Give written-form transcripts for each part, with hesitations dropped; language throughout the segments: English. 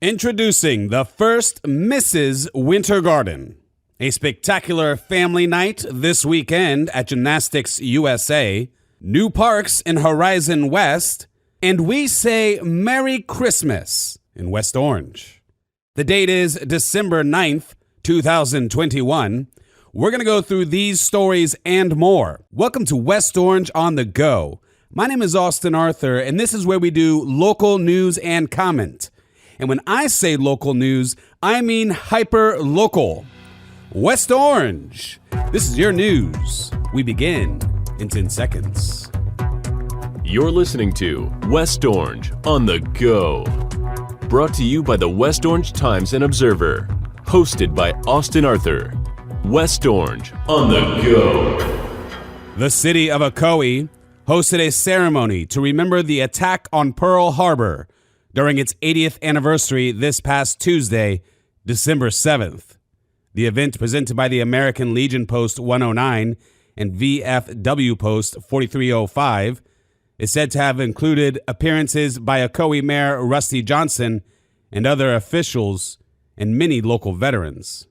Introducing the first MrsWinterGarden, a spectacular family night this weekend at Gymnastics USA, new parks in HorizonWest, and we say Merry Christmas in WestOrange. The date is December 9th, 2021. We're going to go through these stories and more. Welcome to WestOrange on the Go. My name is Austin Arthur, and this is where we do local news and comment. And when I say local news, I mean hyper-local. WestOrange. This is your news. We begin in 10 seconds. You're listening to WestOrange on the Go. Brought to you by the WestOrange Times and Observer. Hosted by Austin Arthur. WestOrange on the Go. The city of Ocoee hosted a ceremony to remember the attack on Pearl Harbor during its 80th anniversary this past Tuesday, December 7th. The event, presented by the American Legion Post 109 and VFW Post 4305, is said to have included appearances by Ocoee Mayor Rusty Johnson and other officials and many local veterans.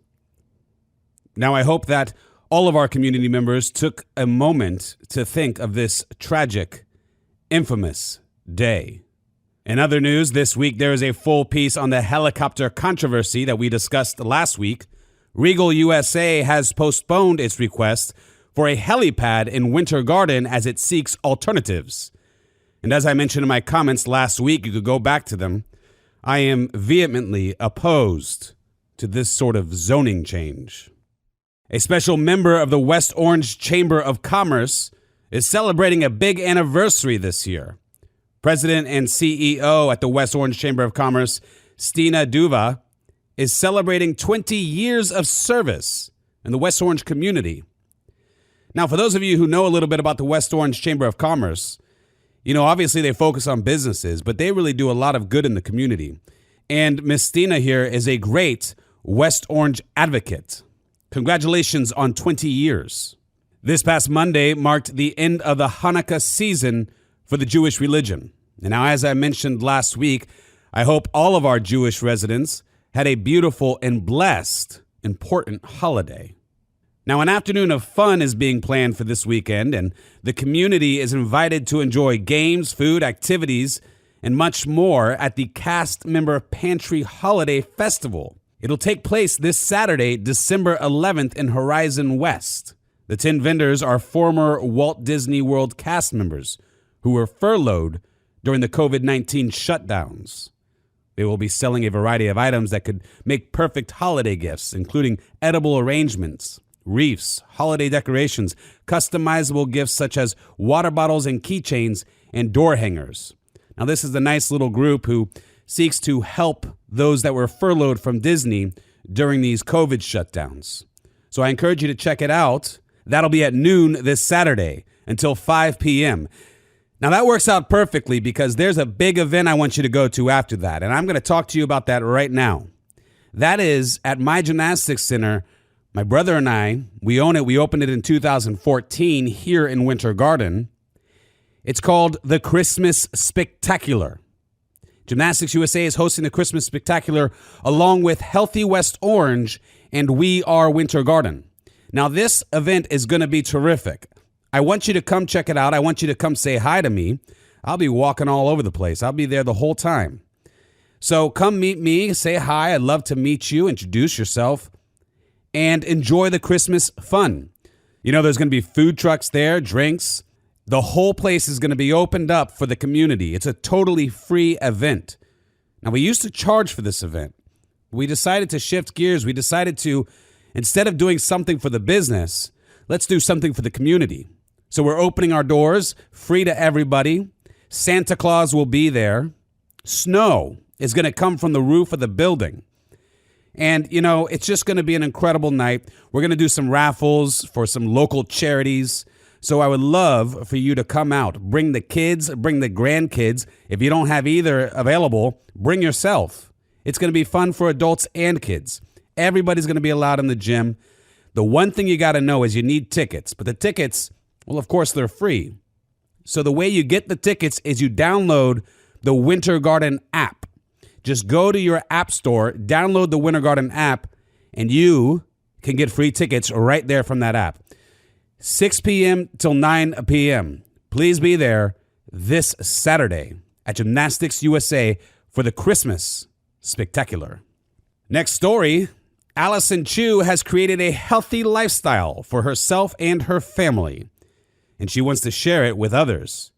Now, I hope that all of our community members took a moment to think of this tragic, infamous day. In other news, this week there is a full piece on the helicopter controversy that we discussed last week. Reigl USA has postponed its request for a helipad in WinterGarden as it seeks alternatives. And as I mentioned in my comments last week, you could go back to them, I am vehemently opposed to this sort of zoning change. A special member of the WestOrange Chamber of Commerce is celebrating a big anniversary this year. President and CEO at the WestOrange Chamber of Commerce, Stina, is celebrating 20 years of service in the WestOrange community. Now, for those of you who know a little bit about the WestOrange Chamber of Commerce, you know, obviously they focus on businesses, but they really do a lot of good in the community. And Miss Stina here is a great WestOrange advocate. Congratulations on 20 years. This past Monday marked the end of the Hanukkah season for the Jewish religion. And now, as I mentioned last week, I hope all of our Jewish residents had a beautiful and blessed, important holiday. Now, an afternoon of fun is being planned for this weekend, and the community is invited to enjoy games, food, activities, and much more at the Cast Member Pantry Holiday Festival. It'll take place this Saturday, December 11th in HorizonWest. The 10 vendors are former Walt Disney World cast members who were furloughed during the COVID-19 shutdowns. They will be selling a variety of items that could make perfect holiday gifts, including edible arrangements, wreaths, holiday decorations, customizable gifts such as water bottles and keychains, and door hangers. Now, this is a nice little group who seeks to help those that were furloughed from Disney during these COVID shutdowns. So I encourage you to check it out. That'll be at noon this Saturday until 5 p.m. Now, that works out perfectly because there's a big event I want you to go to after that, and I'm going to talk to you about that right now. That is at my gymnastics center. My brother and I, we own it. We opened it in 2014 here in WinterGarden. It's called the Christmas Spectacular. Gymnastics USA is hosting the Christmas Spectacular along with Healthy WestOrange and We Are WinterGarden. Now, this event is going to be terrific. I want you to come check it out. I want you to come say hi to me. I'll be walking all over the place. I'll be there the whole time. So come meet me, say hi. I'd love to meet you, introduce yourself, and enjoy the Christmas fun. You know, there's going to be food trucks there, drinks. The whole place is going to be opened up for the community. It's a totally free event. Now, we used to charge for this event. We decided to shift gears. We decided to, instead of doing something for the business, let's do something for the community. So we're opening our doors, free to everybody. Santa Claus will be there. Snow is going to come from the roof of the building. And, you know, it's just going to be an incredible night. We're going to do some raffles for some local charities. So I would love for you to come out. Bring the kids, bring the grandkids. If you don't have either available, bring yourself. It's going to be fun for adults and kids. Everybody's going to be allowed in the gym. The one thing you got to know is you need tickets. But the tickets, well, of course, they're free. So the way you get the tickets is you download the WinterGarden app. Just go to your app store, download the WinterGarden app, and you can get free tickets right there from that app. 6 p.m. till 9 p.m. Please be there this Saturday at Gymnastics USA for the Christmas Spectacular. Next story, Alyson Chu has created a healthy lifestyle for herself and her family, and she wants to share it with others.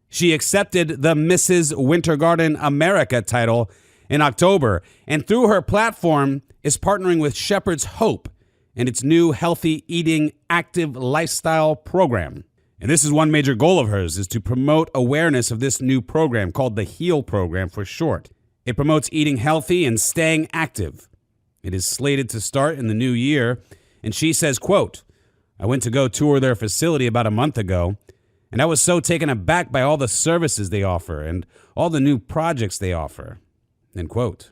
She accepted the MrsWinterGarden America title in October, and through her platform is partnering with Shepherd's Hope and its new healthy eating active lifestyle program. And this is one major goal of hers, is to promote awareness of this new program called the HEAL program for short. It promotes eating healthy and staying active. It is slated to start in the new year, and she says, quote, "I went to go tour their facility about a month ago, and I was so taken aback by all the services they offer and all the new projects they offer." End quote.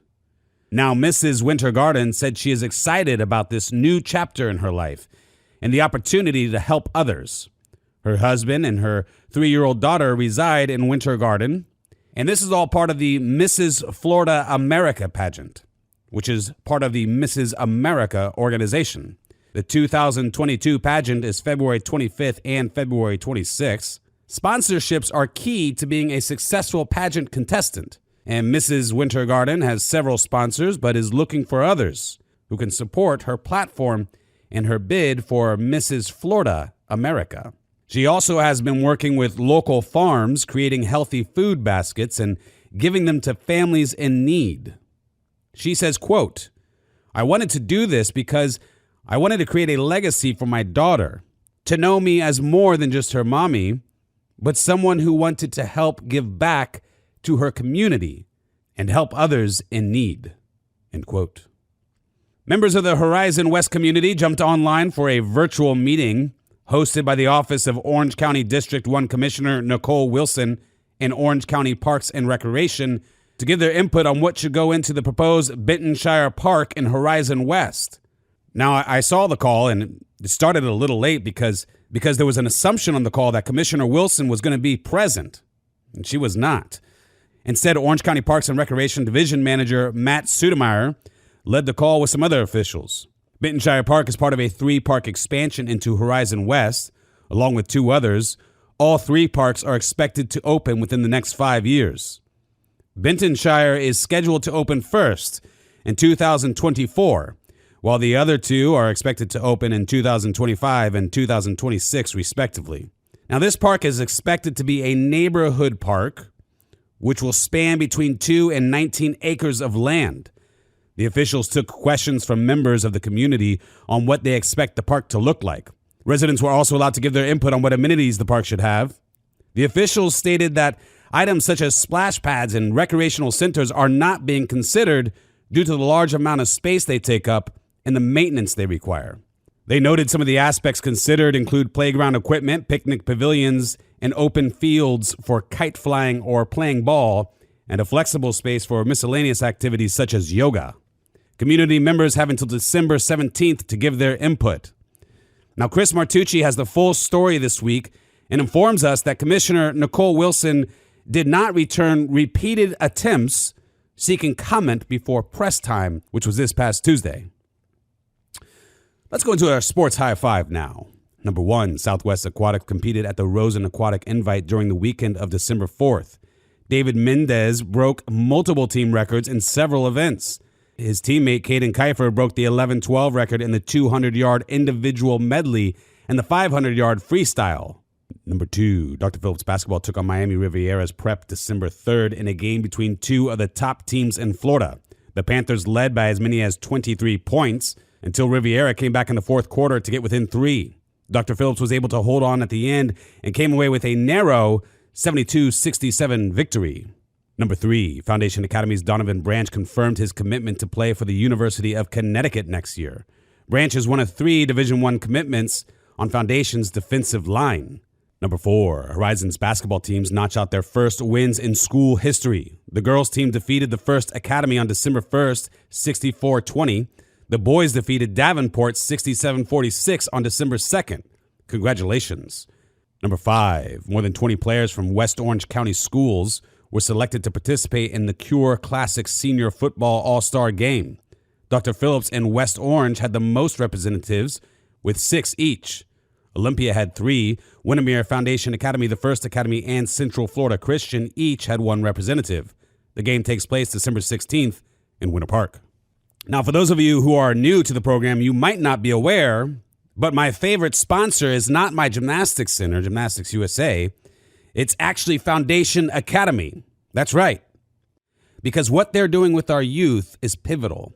Now, MrsWinterGarden said she is excited about this new chapter in her life and the opportunity to help others. Her husband and her 3-year-old daughter reside in Winter Garden, and this is all part of the Mrs. Florida America pageant, which is part of the Mrs. America organization. The 2022 pageant is February 25th and February 26th. Sponsorships are key to being a successful pageant contestant, and MrsWinterGarden has several sponsors but is looking for others who can support her platform and her bid for Mrs. Florida America. She also has been working with local farms, creating healthy food baskets and giving them to families in need. She says, quote, "I wanted to do this because I wanted to create a legacy for my daughter, to know me as more than just her mommy, but someone who wanted to help give back to her community and help others in need." End quote. Members of the HorizonWest community jumped online for a virtual meeting hosted by the Office of Orange County District 1 Commissioner Nicole Wilson and Orange County Parks and Recreation to give their input on what should go into the proposed Bentonshire Park in HorizonWest. Now, I saw the call, and it started a little late because there was an assumption on the call that Commissioner Wilson was going to be present, and she was not. Instead, Orange County Parks and Recreation Division Manager Matt Sudemeyer led the call with some other officials. Bentonshire Park is part of a 3-park expansion into HorizonWest, along with 2 others. All 3 parks are expected to open within the next 5 years. Bentonshire is scheduled to open first in 2024, while the other 2 are expected to open in 2025 and 2026, respectively. Now, this park is expected to be a neighborhood park, which will span between 2 and 19 acres of land. The officials took questions from members of the community on what they expect the park to look like. Residents were also allowed to give their input on what amenities the park should have. The officials stated that items such as splash pads and recreational centers are not being considered due to the large amount of space they take up and the maintenance they require. They noted some of the aspects considered include playground equipment, picnic pavilions, and open fields for kite flying or playing ball, and a flexible space for miscellaneous activities such as yoga. Community members have until December 17th to give their input. Now, Chris Martucci has the full story this week and informs us that Commissioner Nicole Wilson did not return repeated attempts seeking comment before press time, which was this past Tuesday. Let's go into our sports high five now. Number 1, Southwest Aquatic competed at the Rosen Aquatic Invite during the weekend of December 4th. David Mendez broke multiple team records in several events. His teammate, Caden Kiefer, broke the 11-12 record in the 200-yard individual medley and the 500-yard freestyle. Number 2, Dr. Phillips basketball took on Miami Riviera's Prep December 3rd in a game between 2 of the top teams in Florida. The Panthers led by as many as 23 points until Riviera came back in the fourth quarter to get within 3. Dr. Phillips was able to hold on at the end and came away with a narrow 72-67 victory. Number 3, Foundation Academy's Donovan Branch confirmed his commitment to play for the University of Connecticut next year. Branch is one of 3 Division I commitments on Foundation's defensive line. Number 4, Horizon's basketball teams notch out their first wins in school history. The girls' team defeated the First Academy on December 1st, 64-20. The boys defeated Davenport 67-46 on December 2nd. Congratulations. Number 5, more than 20 players from West Orange County schools were selected to participate in the Cure Classic Senior Football All-Star Game. Dr. Phillips and WestOrange had the most representatives with 6 each. Olympia had 3. Windermere Foundation Academy, the First Academy, and Central Florida Christian each had 1 representative. The game takes place December 16th in Winter Park. Now, for those of you who are new to the program, you might not be aware, but my favorite sponsor is not my gymnastics center, Gymnastics USA. It's actually Foundation Academy. That's right. Because what they're doing with our youth is pivotal.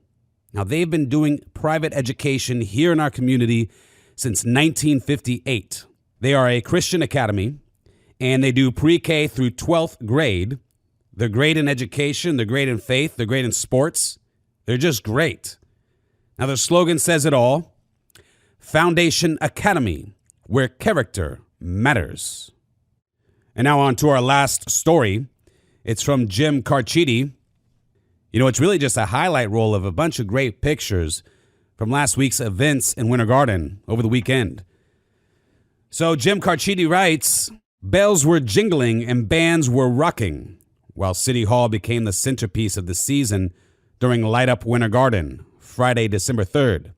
Now, they've been doing private education here in our community since 1958. They are a Christian academy, and they do pre-K through 12th grade. They're great in education. They're great in faith. They're great in sports. They're just great. Now, their slogan says it all. Foundation Academy, where character matters. And now on to our last story. It's from Jim Carchidi. You know, it's really just a highlight reel of a bunch of great pictures from last week's events in WinterGarden over the weekend. So Jim Carchidi writes, bells were jingling and bands were rocking, while City Hall became the centerpiece of the season during Light Up WinterGarden, Friday, December 3rd.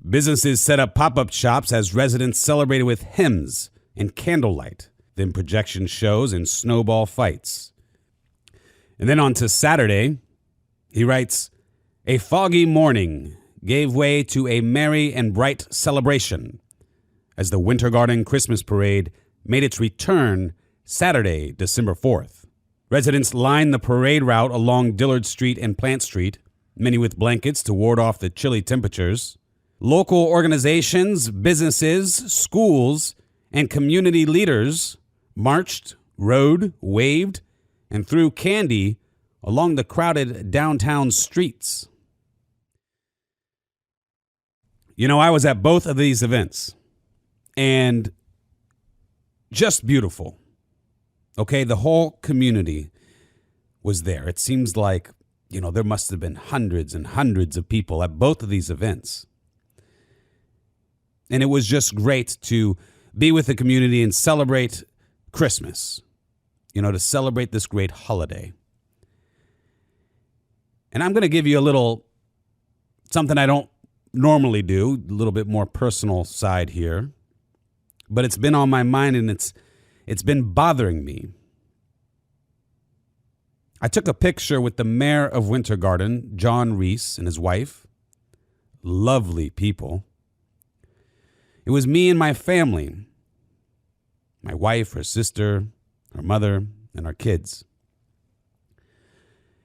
Businesses set up pop-up shops as residents celebrated with hymns and candlelight, then projection shows and snowball fights. And then on to Saturday, he writes, a foggy morning gave way to a merry and bright celebration as the WinterGarden Christmas Parade made its return Saturday, December 4th. Residents lined the parade route along Dillard Street and Plant Street, many with blankets to ward off the chilly temperatures. Local organizations, businesses, schools, and community leaders marched, rode, waved, and threw candy along the crowded downtown streets. You know, I was at both of these events, and just beautiful. Okay, the whole community was there. It seems like, you know, there must have been hundreds and hundreds of people at both of these events. And it was just great to be with the community and celebrate Christmas, you know, to celebrate this great holiday. And I'm going to give you a little something I don't normally do, a little bit more personal side here, but it's been on my mind and it's been bothering me. I took a picture with the mayor of WinterGarden, John Reese, and his wife. Lovely people. It was me and my family, my wife, her sister, her mother, and our kids.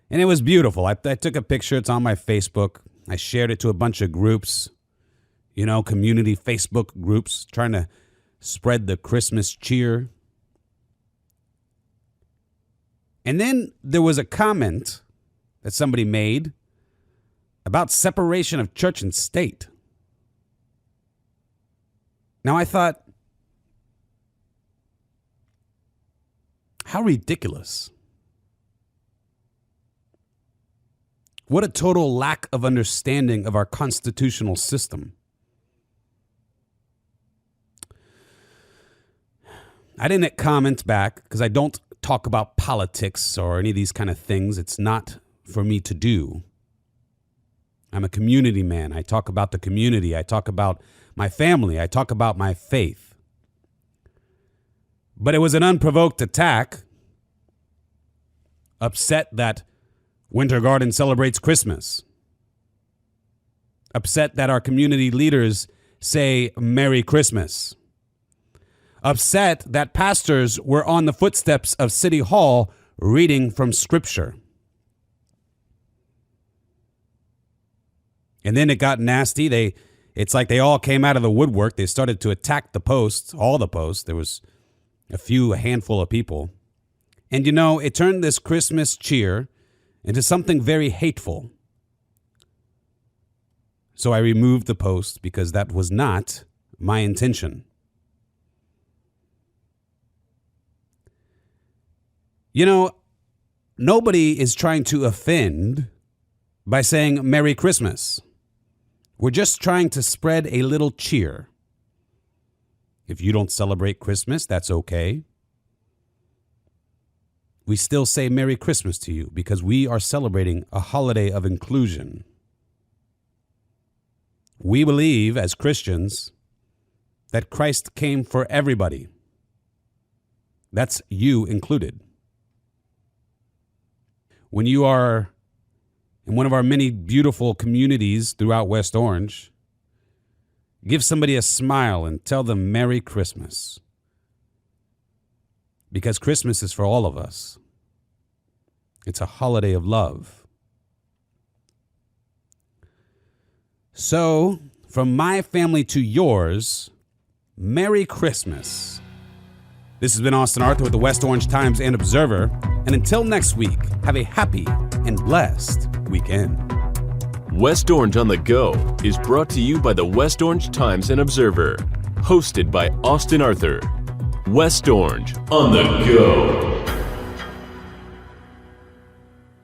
And it was beautiful. I took a picture. It's on my Facebook. I shared it to a bunch of groups, you know, community Facebook groups, trying to spread the Christmas cheer. And then there was a comment that somebody made about separation of church and state. Now, I thought, how ridiculous. What a total lack of understanding of our constitutional system. I didn't comment back because I don't talk about politics or any of these kind of things. It's not for me to do. I'm a community man. I talk about the community. I talk about my family. I talk about my faith. But it was an unprovoked attack. Upset that WinterGarden celebrates Christmas. Upset that our community leaders say Merry Christmas. Upset that pastors were on the footsteps of City Hall reading from Scripture. And then it got nasty. It's like they all came out of the woodwork. They started to attack the posts, all the posts. There was a handful of people. And, you know, it turned this Christmas cheer into something very hateful. So I removed the post because that was not my intention. You know, nobody is trying to offend by saying Merry Christmas. We're just trying to spread a little cheer. If you don't celebrate Christmas, that's okay. we still say Merry Christmas to you because we are celebrating a holiday of inclusion. We believe as Christians that Christ came for everybody. That's you included. When you are in one of our many beautiful communities throughout West Orange, give somebody a smile and tell them Merry Christmas. Because Christmas is for all of us. It's a holiday of love. So, from my family to yours, Merry Christmas. This has been Austin Arthur with the West Orange Times and Observer. And until next week, have a happy and blessed weekend. West Orange on the Go is brought to you by the West Orange Times and Observer. Hosted by Austin Arthur. West Orange on the Go.